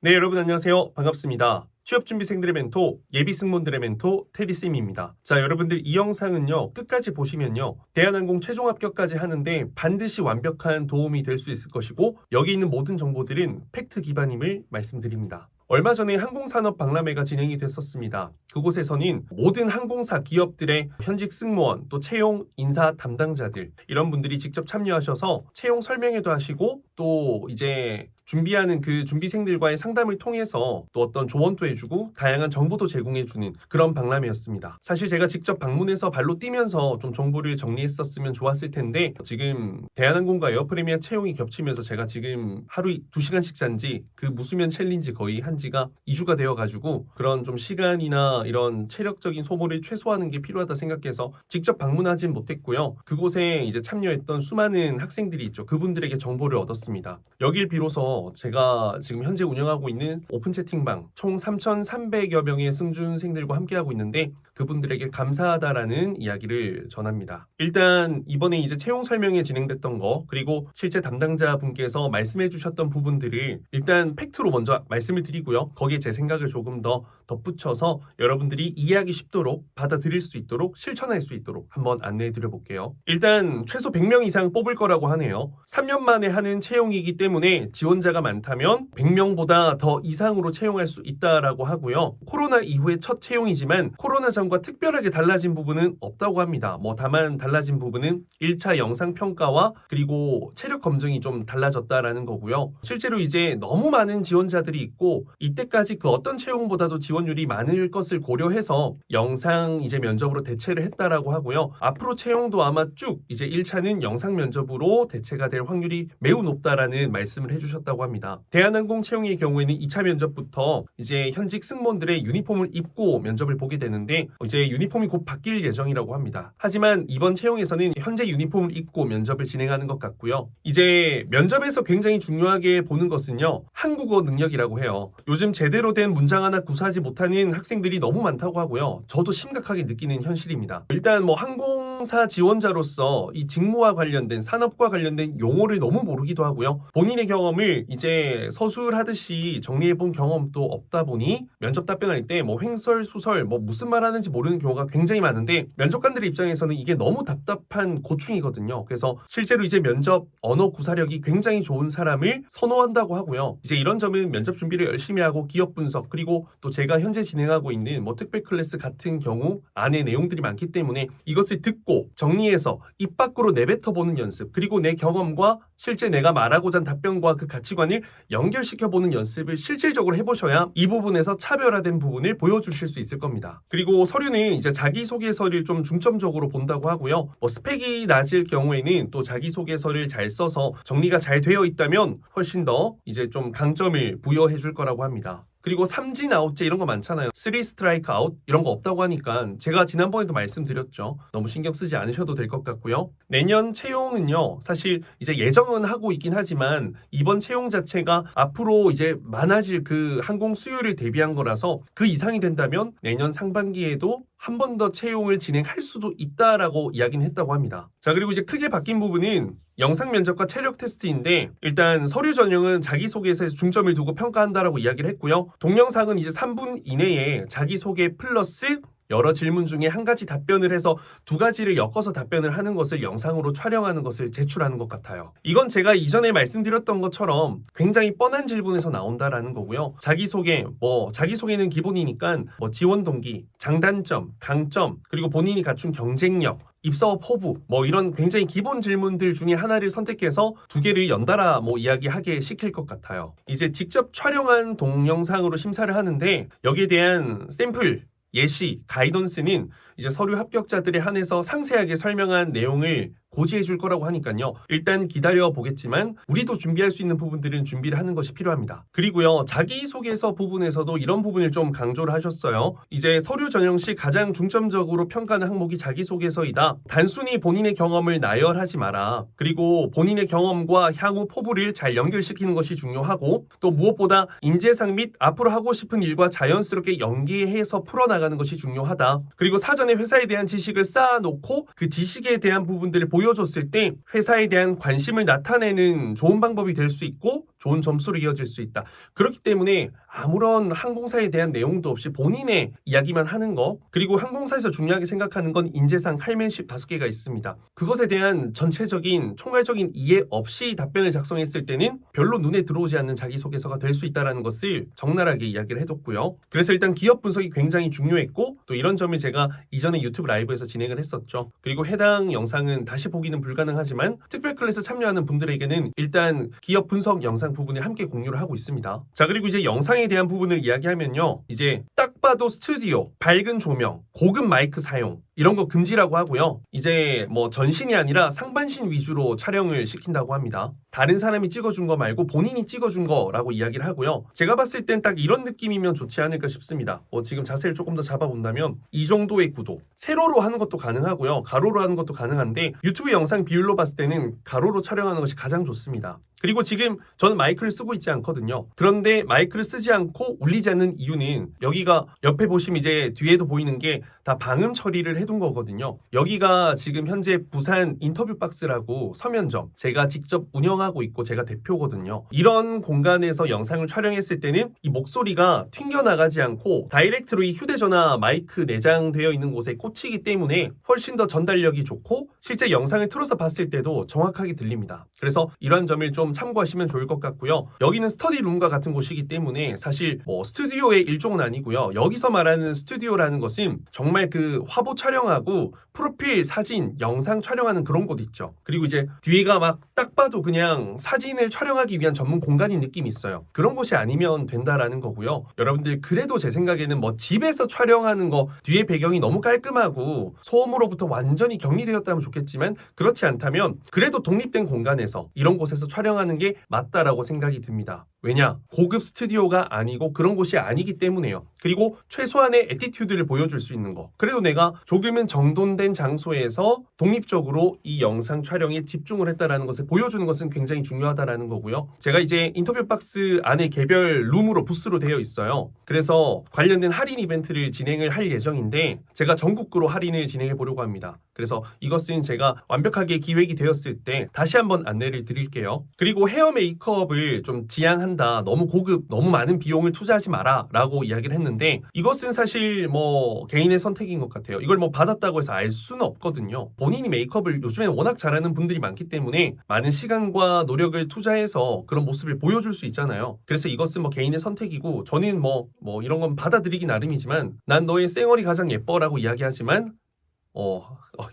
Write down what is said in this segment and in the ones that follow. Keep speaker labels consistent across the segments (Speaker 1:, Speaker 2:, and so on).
Speaker 1: 네, 여러분 안녕하세요. 반갑습니다. 취업준비생들의 멘토, 예비승무원들의 멘토 테디쌤입니다. 자, 여러분들 이 영상은요. 끝까지 보시면요. 대한항공 최종 합격까지 하는데 반드시 완벽한 도움이 될 수 있을 것이고 여기 있는 모든 정보들은 팩트 기반임을 말씀드립니다. 얼마 전에 항공산업 박람회가 진행이 됐었습니다. 그곳에서는 모든 항공사 기업들의 현직 승무원 또 채용 인사 담당자들 이런 분들이 직접 참여하셔서 채용 설명회도 하시고 또 이제 준비하는 그 준비생들과의 상담을 통해서 또 어떤 조언도 해주고 다양한 정보도 제공해주는 그런 박람회였습니다. 사실 제가 직접 방문해서 발로 뛰면서 좀 정보를 정리했었으면 좋았을 텐데 지금 대한항공과 에어프리미아 채용이 겹치면서 제가 지금 하루 2시간씩 잔지 그 무수면 챌린지 거의 한 지가 2주가 되어가지고 그런 좀 시간이나 이런 체력적인 소모를 최소화하는 게 필요하다 생각해서 직접 방문하진 못했고요. 그곳에 이제 참여했던 수많은 학생들이 있죠. 그분들에게 정보를 얻었습니다. 여길 비로소 제가 지금 현재 운영하고 있는 오픈 채팅방 총 3,300여 명의 승준생들과 함께하고 있는데 그분들에게 감사하다라는 이야기를 전합니다. 일단 이번에 이제 채용 설명회 진행됐던 거 그리고 실제 담당자 분께서 말씀해 주셨던 부분들을 일단 팩트로 먼저 말씀을 드리고요. 거기에 제 생각을 조금 더 덧붙여서 여러분들이 이해하기 쉽도록 받아들일 수 있도록 실천할 수 있도록 한번 안내해 드려 볼게요. 일단 최소 100명 이상 뽑을 거라고 하네요. 3년 만에 하는 채용이기 때문에 지원자가 많다면 100명보다 더 이상으로 채용할 수 있다라고 하고요. 코로나 이후의 첫 채용이지만 코로나 전과 특별하게 달라진 부분은 없다고 합니다. 다만 달라진 부분은 1차 영상 평가와 그리고 체력 검증이 좀 달라졌다라는 거고요. 실제로 이제 너무 많은 지원자들이 있고 이때까지 그 어떤 채용보다도 지원율이 많을 것을 고려해서 영상 이제 면접으로 대체를 했다라고 하고요. 앞으로 채용도 아마 쭉 이제 1차는 영상 면접으로 대체가 될 확률이 매우 높다라는 말씀을 해주셨다고 합니다. 대한항공 채용의 경우에는 2차 면접부터 이제 현직 승무원들의 유니폼을 입고 면접을 보게 되는데 이제 유니폼이 곧 바뀔 예정이라고 합니다. 하지만 이번 채용에서는 현재 유니폼을 입고 면접을 진행하는 것 같고요. 이제 면접에서 굉장히 중요하게 보는 것은요. 한국어 능력이라고 해요. 요즘 제대로 된 문장 하나 구사하지 못하는 학생들이 너무 많다고 하고요. 저도 심각하게 느끼는 현실입니다. 일단 항공사 지원자로서 이 직무와 관련된 산업과 관련된 용어를 너무 모르기도 하고요. 본인의 경험을 이제 서술하듯이 정리해본 경험도 없다 보니 면접 답변할 때 횡설수설 무슨 말 하는지 모르는 경우가 굉장히 많은데 면접관들의 입장에서는 이게 너무 답답한 고충이거든요. 그래서 실제로 이제 면접 언어 구사력이 굉장히 좋은 사람을 선호한다고 하고요. 이제 이런 점은 면접 준비를 열심히 하고 기업 분석 그리고 또 제가 현재 진행하고 있는 특별 클래스 같은 경우 안에 내용들이 많기 때문에 이것을 듣고 정리해서 입 밖으로 내뱉어보는 연습 그리고 내 경험과 실제 내가 말하고자 하는 답변과 그 가치관을 연결시켜보는 연습을 실질적으로 해보셔야 이 부분에서 차별화된 부분을 보여주실 수 있을 겁니다. 그리고 서류는 이제 자기소개서를 좀 중점적으로 본다고 하고요. 스펙이 낮을 경우에는 또 자기소개서를 잘 써서 정리가 잘 되어 있다면 훨씬 더 이제 좀 강점을 부여해 줄 거라고 합니다. 그리고 삼진 아웃제 이런 거 많잖아요. 3 스트라이크 아웃 이런 거 없다고 하니까 제가 지난번에도 말씀드렸죠. 너무 신경 쓰지 않으셔도 될 것 같고요. 내년 채용은요. 사실 이제 예정은 하고 있긴 하지만 이번 채용 자체가 앞으로 이제 많아질 그 항공 수요를 대비한 거라서 그 이상이 된다면 내년 상반기에도 한 번 더 채용을 진행할 수도 있다라고 이야기는 했다고 합니다. 자, 그리고 이제 크게 바뀐 부분은 영상 면접과 체력 테스트인데 일단 서류 전형은 자기소개서에 중점을 두고 평가한다라고 이야기를 했고요. 동영상은 이제 3분 이내에 자기소개 플러스 여러 질문 중에 한 가지 답변을 해서 두 가지를 엮어서 답변을 하는 것을 영상으로 촬영하는 것을 제출하는 것 같아요. 이건 제가 이전에 말씀드렸던 것처럼 굉장히 뻔한 질문에서 나온다라는 거고요. 자기소개, 자기소개는 기본이니까 지원 동기, 장단점, 강점, 그리고 본인이 갖춘 경쟁력, 입사업 포부 이런 굉장히 기본 질문들 중에 하나를 선택해서 두 개를 연달아 이야기하게 시킬 것 같아요. 이제 직접 촬영한 동영상으로 심사를 하는데 여기에 대한 샘플 예시, 가이던스는 이제 서류 합격자들에 한해서 상세하게 설명한 내용을 고지해 줄 거라고 하니까요. 일단 기다려 보겠지만 우리도 준비할 수 있는 부분들은 준비를 하는 것이 필요합니다. 그리고요. 자기소개서 부분에서도 이런 부분을 좀 강조를 하셨어요. 이제 서류 전형 시 가장 중점적으로 평가하는 항목이 자기소개서이다. 단순히 본인의 경험을 나열하지 마라. 그리고 본인의 경험과 향후 포부를 잘 연결시키는 것이 중요하고 또 무엇보다 인재상 및 앞으로 하고 싶은 일과 자연스럽게 연계해서 풀어나가는 것이 중요하다. 그리고 사전에 회사에 대한 지식을 쌓아놓고 그 지식에 대한 부분들을 보여줬을 때 회사에 대한 관심을 나타내는 좋은 방법이 될 수 있고 좋은 점수로 이어질 수 있다. 그렇기 때문에 아무런 항공사에 대한 내용도 없이 본인의 이야기만 하는 거, 그리고 항공사에서 중요하게 생각하는 건 인재상 칼맨십 5개가 있습니다. 그것에 대한 전체적인 총괄적인 이해 없이 답변을 작성했을 때는 별로 눈에 들어오지 않는 자기소개서가 될 수 있다는 것을 적나라하게 이야기를 해뒀고요. 그래서 일단 기업 분석이 굉장히 중요했고, 또 이런 점을 제가 이전에 유튜브 라이브에서 진행을 했었죠. 그리고 해당 영상은 다시 보기는 불가능하지만 특별 클래스 참여하는 분들에게는 일단 기업 분석 영상 부분을 함께 공유를 하고 있습니다. 자, 그리고 이제 영상에 대한 부분을 이야기하면요, 이제 딱 봐도 스튜디오, 밝은 조명, 고급 마이크 사용, 이런 거 금지라고 하고요. 이제 뭐 전신이 아니라 상반신 위주로 촬영을 시킨다고 합니다. 다른 사람이 찍어준 거 말고 본인이 찍어준 거라고 이야기를 하고요. 제가 봤을 땐 딱 이런 느낌이면 좋지 않을까 싶습니다. 지금 자세를 조금 더 잡아본다면 이 정도의 구도, 세로로 하는 것도 가능하고요, 가로로 하는 것도 가능한데 유튜브 영상 비율로 봤을 때는 가로로 촬영하는 것이 가장 좋습니다. 그리고 지금 저는 마이크를 쓰고 있지 않거든요. 그런데 마이크를 쓰지 않고 울리지 않는 이유는 여기가 옆에 보시면 이제 뒤에도 보이는 게 다 방음 처리를 해둔 거거든요. 여기가 지금 현재 부산 인터뷰 박스라고 서면점, 제가 직접 운영하고 있고 제가 대표거든요. 이런 공간에서 영상을 촬영했을 때는 이 목소리가 튕겨나가지 않고 다이렉트로 이 휴대전화 마이크 내장되어 있는 곳에 꽂히기 때문에 훨씬 더 전달력이 좋고 실제 영상을 틀어서 봤을 때도 정확하게 들립니다. 그래서 이런 점을 좀 참고하시면 좋을 것 같고요. 여기는 스터디룸과 같은 곳이기 때문에 사실 뭐 스튜디오의 일종은 아니고요. 여기서 말하는 스튜디오라는 것은 정말 그 화보 촬영하고 프로필 사진, 영상 촬영하는 그런 곳 있죠. 그리고 이제 뒤에가 막 딱 봐도 그냥 사진을 촬영하기 위한 전문 공간인 느낌이 있어요. 그런 곳이 아니면 된다라는 거고요. 여러분들 그래도 제 생각에는 뭐 집에서 촬영하는 거 뒤에 배경이 너무 깔끔하고 소음으로부터 완전히 격리되었다면 좋겠지만 그렇지 않다면 그래도 독립된 공간에서 이런 곳에서 촬영하는 게 맞다라고 생각이 듭니다. 왜냐? 고급 스튜디오가 아니고 그런 곳이 아니기 때문에요. 그리고 최소한의 애티튜드를 보여줄 수 있는 거. 그래도 내가 조금은 정돈된 장소에서 독립적으로 이 영상 촬영에 집중을 했다라는 것을 보여주는 것은 굉장히 중요하다라는 거고요. 제가 이제 인터뷰 박스 안에 개별 룸으로 부스로 되어 있어요. 그래서 관련된 할인 이벤트를 진행을 할 예정인데 제가 전국구로 할인을 진행해 보려고 합니다. 그래서 이것은 제가 완벽하게 기획이 되었을 때 다시 한번 안내를 드릴게요. 그리고 헤어 메이크업을 좀 지향한다, 너무 고급, 너무 많은 비용을 투자하지 마라 라고 이야기를 했는데 이것은 사실 뭐 개인의 선택인 것 같아요. 이걸 뭐 받았다고 해서 알 수는 없거든요. 본인이 메이크업을 요즘에는 워낙 잘하는 분들이 많기 때문에 많은 시간과 노력을 투자해서 그런 모습을 보여줄 수 있잖아요. 그래서 이것은 뭐 개인의 선택이고 저는 뭐 이런 건 받아들이기 나름이지만 난 너의 쌩얼이 가장 예뻐라고 이야기하지만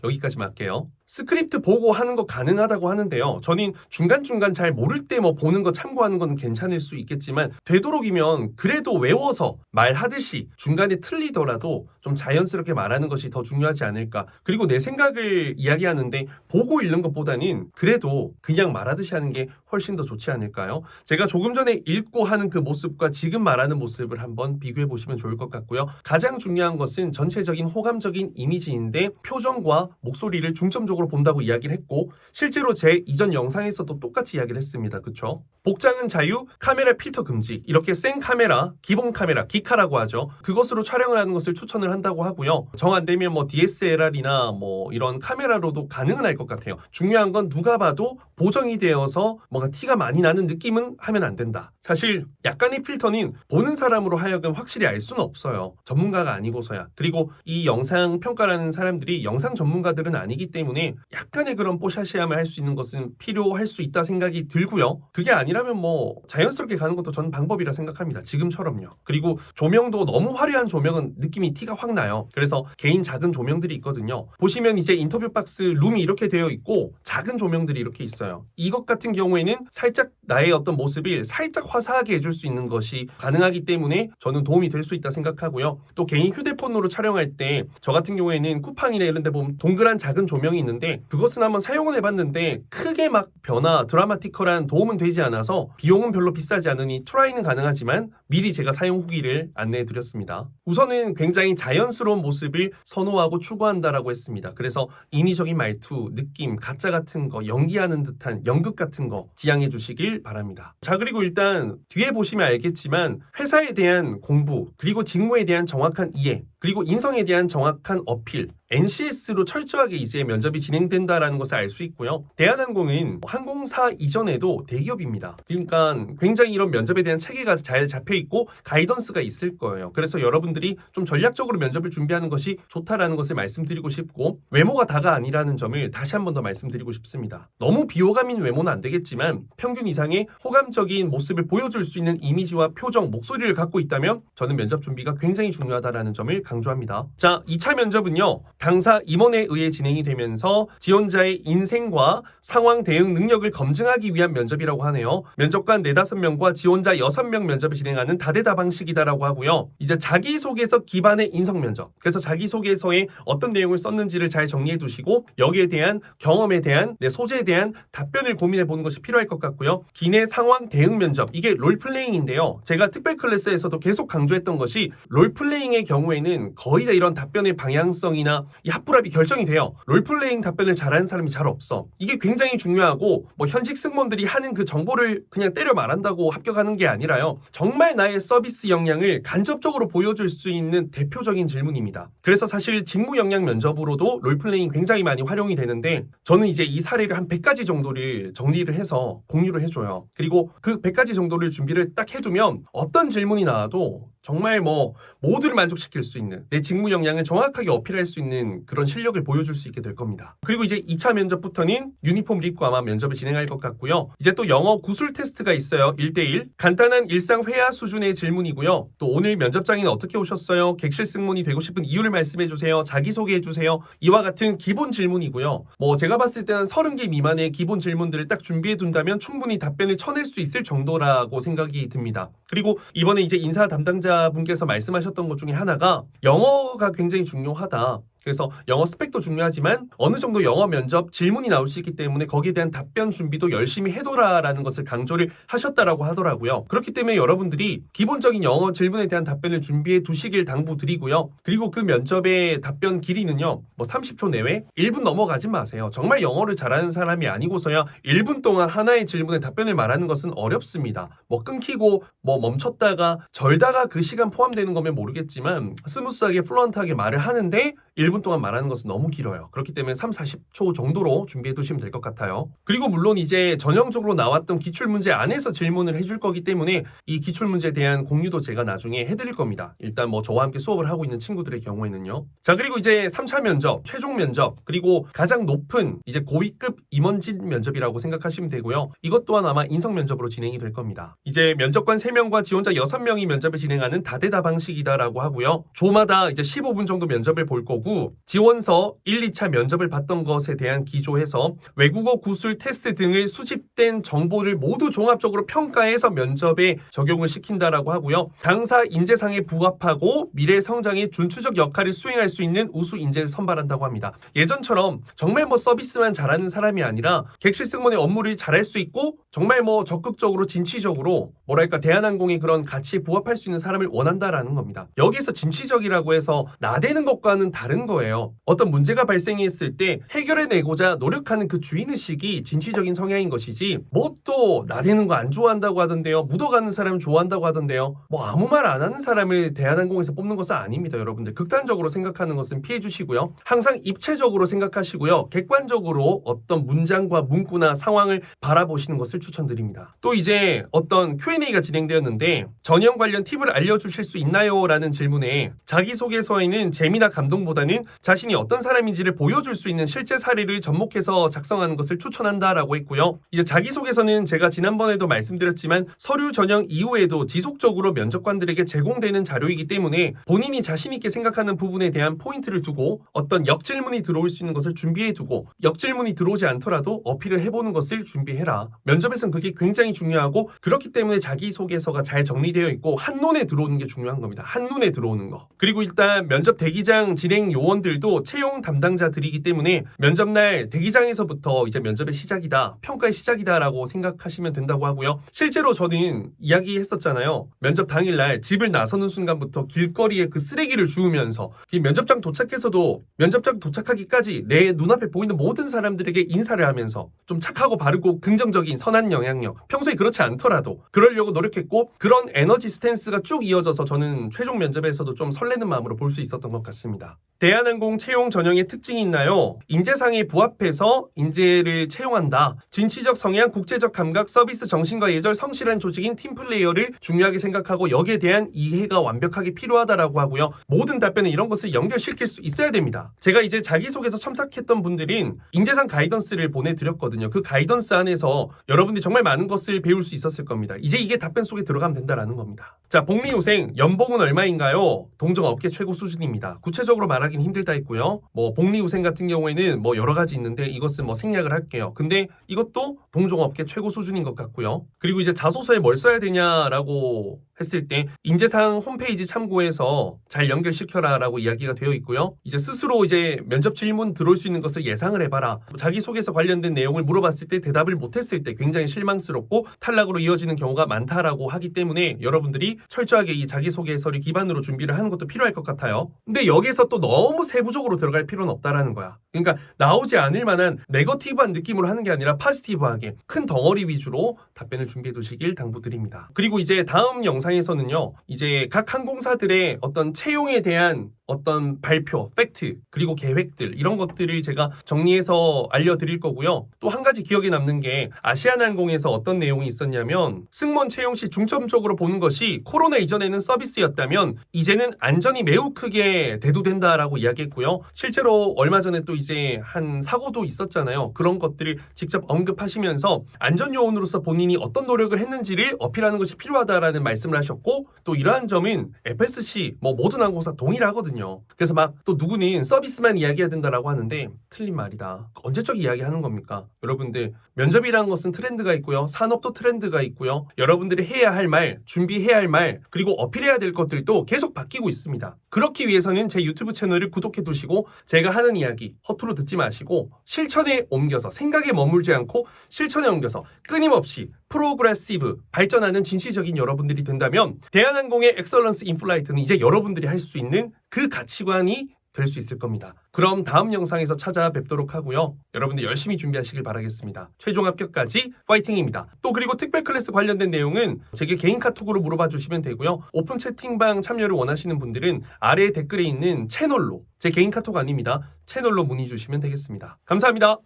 Speaker 1: 여기까지만 할게요. 스크립트 보고 하는 거 가능하다고 하는데요. 저는 중간중간 잘 모를 때 뭐 보는 거 참고하는 건 괜찮을 수 있겠지만 되도록이면 그래도 외워서 말하듯이 중간에 틀리더라도 좀 자연스럽게 말하는 것이 더 중요하지 않을까. 그리고 내 생각을 이야기하는데 보고 읽는 것보다는 그래도 그냥 말하듯이 하는 게 훨씬 더 좋지 않을까요? 제가 조금 전에 읽고 하는 그 모습과 지금 말하는 모습을 한번 비교해 보시면 좋을 것 같고요. 가장 중요한 것은 전체적인 호감적인 이미지인데 표정과 목소리를 중점적으로 본다고 이야기를 했고 실제로 제 이전 영상에서도 똑같이 이야기를 했습니다. 그쵸? 복장은 자유, 카메라 필터 금지, 이렇게 생 카메라, 기본 카메라, 기카라고 하죠. 그것으로 촬영을 하는 것을 추천을 한다고 하고요. 정 안 되면 뭐 DSLR이나 뭐 이런 카메라로도 가능은 할 것 같아요. 중요한 건 누가 봐도 보정이 되어서 뭔가 티가 많이 나는 느낌은 하면 안 된다. 사실 약간의 필터는 보는 사람으로 하여금 확실히 알 수는 없어요. 전문가가 아니고서야. 그리고 이 영상 평가라는 사람들이 영상 전문가들은 아니기 때문에 약간의 그런 뽀샤시함을 할 수 있는 것은 필요할 수 있다 생각이 들고요. 그게 아니라면 뭐 자연스럽게 가는 것도 저는 방법이라 생각합니다. 지금처럼요. 그리고 조명도 너무 화려한 조명은 느낌이 티가 확 나요. 그래서 개인 작은 조명들이 있거든요. 보시면 이제 인터뷰 박스 룸이 이렇게 되어 있고 작은 조명들이 이렇게 있어요. 이것 같은 경우에는 살짝 나의 어떤 모습을 살짝 화사하게 해줄 수 있는 것이 가능하기 때문에 저는 도움이 될 수 있다 생각하고요. 또 개인 휴대폰으로 촬영할 때 저 같은 경우에는 쿠팡이나 이런 데 보면 동그란 작은 조명이 있는데 그것은 한번 사용을 해봤는데 크게 막 변화, 드라마티컬한 도움은 되지 않아서 비용은 별로 비싸지 않으니 트라이는 가능하지만 미리 제가 사용 후기를 안내해 드렸습니다. 우선은 굉장히 자연스러운 모습을 선호하고 추구한다라고 했습니다. 그래서 인위적인 말투, 느낌, 가짜 같은 거, 연기하는 듯한 연극 같은 거 지양해 주시길 바랍니다. 자, 그리고 일단 뒤에 보시면 알겠지만 회사에 대한 공부, 그리고 직무에 대한 정확한 이해, 그리고 인성에 대한 정확한 어필, NCS로 철저하게 이제 면접이 진행된다라는 것을 알 수 있고요. 대한항공은 항공사 이전에도 대기업입니다. 그러니까 굉장히 이런 면접에 대한 체계가 잘 잡혀 있고 가이던스가 있을 거예요. 그래서 여러분들이 좀 전략적으로 면접을 준비하는 것이 좋다라는 것을 말씀드리고 싶고, 외모가 다가 아니라는 점을 다시 한 번 더 말씀드리고 싶습니다. 너무 비호감인 외모는 안 되겠지만 평균 이상의 호감적인 모습을 보여줄 수 있는 이미지와 표정, 목소리를 갖고 있다면 저는 면접 준비가 굉장히 중요하다라는 점을 강조합니다. 자, 2차 면접은요, 당사 임원에 의해 진행이 되면서 지원자의 인생과 상황 대응 능력을 검증하기 위한 면접이라고 하네요. 면접관 4, 5명과 지원자 6명 면접을 진행하는 다대다 방식이다라고 하고요. 이제 자기소개서 기반의 인성 면접. 그래서 자기소개서에 어떤 내용을 썼는지를 잘 정리해 두시고 여기에 대한 경험에 대한 소재에 대한 답변을 고민해 보는 것이 필요할 것 같고요. 기내 상황 대응 면접. 이게 롤플레잉인데요. 제가 특별 클래스에서도 계속 강조했던 것이 롤플레잉의 경우에는 거의 다 이런 답변의 방향성이나 이 합불합이 결정이 돼요. 롤플레잉 답변을 잘하는 사람이 잘 없어. 이게 굉장히 중요하고 뭐 현직 승무원들이 하는 그 정보를 그냥 때려 말한다고 합격하는 게 아니라요. 정말 나의 서비스 역량을 간접적으로 보여줄 수 있는 대표적인 질문입니다. 그래서 사실 직무 역량 면접으로도 롤플레잉이 굉장히 많이 활용이 되는데 저는 이제 이 사례를 한 100가지 정도를 정리를 해서 공유를 해줘요. 그리고 그 100가지 정도를 준비를 딱 해두면 어떤 질문이 나와도 정말 뭐 모두를 만족시킬 수 있는 내 직무 역량을 정확하게 어필할 수 있는 그런 실력을 보여줄 수 있게 될 겁니다. 그리고 이제 2차 면접부터는 유니폼을 입고 아마 면접을 진행할 것 같고요. 이제 또 영어 구술 테스트가 있어요. 1대1 간단한 일상 회화 수준의 질문이고요. 또 오늘 면접장에는 어떻게 오셨어요? 객실 승무원이 되고 싶은 이유를 말씀해 주세요. 자기소개해 주세요. 이와 같은 기본 질문이고요. 뭐 제가 봤을 때는 30개 미만의 기본 질문들을 딱 준비해 둔다면 충분히 답변을 쳐낼 수 있을 정도라고 생각이 듭니다. 그리고 이번에 이제 인사 담당자 분께서 말씀하셨던 것 중에 하나가 영어가 굉장히 중요하다. 그래서 영어 스펙도 중요하지만 어느 정도 영어 면접 질문이 나올 수 있기 때문에 거기에 대한 답변 준비도 열심히 해둬라라는 것을 강조를 하셨다라고 하더라고요. 그렇기 때문에 여러분들이 기본적인 영어 질문에 대한 답변을 준비해 두시길 당부드리고요. 그리고 그 면접의 답변 길이는요, 뭐 30초 내외 1분 넘어가지 마세요. 정말 영어를 잘하는 사람이 아니고서야 1분 동안 하나의 질문에 답변을 말하는 것은 어렵습니다. 뭐 끊기고 뭐 멈췄다가 절다가 그 시간 포함되는 거면 모르겠지만 스무스하게 플루언트하게 말을 하는데 1분 동안 말하는 것은 너무 길어요. 그렇기 때문에 3, 40초 정도로 준비해 두시면 될 것 같아요. 그리고 물론 이제 전형적으로 나왔던 기출문제 안에서 질문을 해줄 거기 때문에 이 기출문제에 대한 공유도 제가 나중에 해드릴 겁니다. 일단 뭐 저와 함께 수업을 하고 있는 친구들의 경우에는요. 자, 그리고 이제 3차 면접, 최종 면접, 그리고 가장 높은 이제 고위급 임원진 면접이라고 생각하시면 되고요. 이것 또한 아마 인성 면접으로 진행이 될 겁니다. 이제 면접관 3명과 지원자 6명이 면접을 진행하는 다대다 방식이다라고 하고요. 조마다 이제 15분 정도 면접을 볼 거고 지원서 1, 2차 면접을 봤던 것에 대한 기조해서 외국어 구술 테스트 등을 수집된 정보를 모두 종합적으로 평가해서 면접에 적용을 시킨다라고 하고요. 당사 인재상에 부합하고 미래 성장에 준추적 역할을 수행할 수 있는 우수 인재를 선발한다고 합니다. 예전처럼 정말 뭐 서비스만 잘하는 사람이 아니라 객실 승무원의 업무를 잘할 수 있고 정말 뭐 적극적으로 진취적으로 뭐랄까 대한항공의 그런 가치에 부합할 수 있는 사람을 원한다라는 겁니다. 여기에서 진취적이라고 해서 나대는 것과는 다른 거예요. 어떤 문제가 발생했을 때 해결해내고자 노력하는 그 주인의식이 진취적인 성향인 것이지 뭐 또 나대는 거 안 좋아한다고 하던데요. 묻어가는 사람 좋아한다고 하던데요. 뭐 아무 말 안 하는 사람을 대한항공에서 뽑는 것은 아닙니다. 여러분들 극단적으로 생각하는 것은 피해 주시고요. 항상 입체적으로 생각하시고요. 객관적으로 어떤 문장과 문구나 상황을 바라보시는 것을 추천드립니다. 또 이제 어떤 Q&A가 진행되었는데 전형 관련 팁을 알려주실 수 있나요? 라는 질문에 자기소개서에는 재미나 감동보다는 자신이 어떤 사람인지를 보여줄 수 있는 실제 사례를 접목해서 작성하는 것을 추천한다라고 했고요. 이제 자기소개서는 제가 지난번에도 말씀드렸지만 서류 전형 이후에도 지속적으로 면접관들에게 제공되는 자료이기 때문에 본인이 자신 있게 생각하는 부분에 대한 포인트를 두고 어떤 역질문이 들어올 수 있는 것을 준비해두고 역질문이 들어오지 않더라도 어필을 해보는 것을 준비해라. 면접에서는 그게 굉장히 중요하고 그렇기 때문에 자기소개서가 잘 정리되어 있고 한눈에 들어오는 게 중요한 겁니다. 한눈에 들어오는 거. 그리고 일단 면접 대기장 진행 요원들도 채용 담당자들이기 때문에 면접날 대기장에서부터 이제 면접의 시작이다, 평가의 시작이다라고 생각하시면 된다고 하고요. 실제로 저는 이야기했었잖아요. 면접 당일날 집을 나서는 순간부터 길거리에 그 쓰레기를 주우면서 이 면접장 도착해서도 면접장 도착하기까지 내 눈앞에 보이는 모든 사람들에게 인사를 하면서 좀 착하고 바르고 긍정적인 선한 영향력, 평소에 그렇지 않더라도 그러려고 노력했고 그런 에너지 스탠스가 쭉 이어져서 저는 최종 면접에서도 좀 설레는 마음으로 볼 수 있었던 것 같습니다. 대한항공 채용 전형의 특징이 있나요? 인재상에 부합해서 인재를 채용한다. 진취적 성향, 국제적 감각, 서비스 정신과 예절, 성실한 조직인 팀플레이어를 중요하게 생각하고 여기에 대한 이해가 완벽하게 필요하다라고 하고요. 모든 답변은 이런 것을 연결시킬 수 있어야 됩니다. 제가 이제 자기소개서 첨삭했던 분들은 인재상 가이던스를 보내드렸거든요. 그 가이던스 안에서 여러분들이 정말 많은 것을 배울 수 있었을 겁니다. 이제 이게 답변 속에 들어가면 된다라는 겁니다. 자, 복리후생 연봉은 얼마인가요? 동종 업계 최고 수준입니다. 구체적으로 말하기는 힘들다 했고요. 뭐 복리후생 같은 경우에는 뭐 여러 가지 있는데 이것은 뭐 생략을 할게요. 근데 이것도 동종 업계 최고 수준인 것 같고요. 그리고 이제 자소서에 뭘 써야 되냐라고 했을 때 인재상 홈페이지 참고해서 잘 연결시켜라라고 이야기가 되어 있고요. 이제 스스로 이제 면접 질문 들어올 수 있는 것을 예상을 해봐라. 자기소개서 관련된 내용을 물어봤을 때 대답을 못했을 때 굉장히 실망스럽고 탈락으로 이어지는 경우가 많다라고 하기 때문에 여러분들이 철저하게 이 자기소개서를 기반으로 준비를 하는 것도 필요할 것 같아요. 근데 여기서 또 너무 세부적으로 들어갈 필요는 없다라는 거야. 그러니까 나오지 않을 만한 네거티브한 느낌으로 하는 게 아니라 포지티브하게 큰 덩어리 위주로 답변을 준비해 두시길 당부드립니다. 그리고 이제 다음 영상에서는요. 이제 각 항공사들의 어떤 채용에 대한 어떤 발표, 팩트, 그리고 계획들 이런 것들을 제가 정리해서 알려드릴 거고요. 또 한 가지 기억에 남는 게 아시아나항공에서 어떤 내용이 있었냐면 승무원 채용 시 중점적으로 보는 것이 코로나 이전에는 서비스였다면 이제는 안전이 매우 크게 대두된다라고 이야기했고요. 실제로 얼마 전에 또 이제 한 사고도 있었잖아요. 그런 것들을 직접 언급하시면서 안전요원으로서 본인이 어떤 노력을 했는지를 어필하는 것이 필요하다라는 말씀을 하셨고 또 이러한 점은 FSC 모든 항공사 동일하거든요. 그래서 막 또 누구는 서비스만 이야기해야 된다라고 하는데 틀린 말이다. 언제적 이야기하는 겁니까? 여러분들 면접이라는 것은 트렌드가 있고요. 산업도 트렌드가 있고요. 여러분들이 해야 할 말, 준비해야 할 말, 그리고 어필해야 될 것들도 계속 바뀌고 있습니다. 그렇기 위해서는 제 유튜브 채널을 구독해 두시고 제가 하는 이야기 허투루 듣지 마시고 실천에 옮겨서 생각에 머물지 않고 실천에 옮겨서 끊임없이 프로그레시브 발전하는 진취적인 여러분들이 된다면 대한항공의 엑설런스 인플라이트는 이제 여러분들이 할 수 있는 그 가치관이 될 수 있을 겁니다. 그럼 다음 영상에서 찾아뵙도록 하고요. 여러분들 열심히 준비하시길 바라겠습니다. 최종 합격까지 파이팅입니다. 또 그리고 특별 클래스 관련된 내용은 제게 개인 카톡으로 물어봐 주시면 되고요. 오픈 채팅방 참여를 원하시는 분들은 아래 댓글에 있는 채널로 제 개인 카톡 아닙니다. 채널로 문의 주시면 되겠습니다. 감사합니다.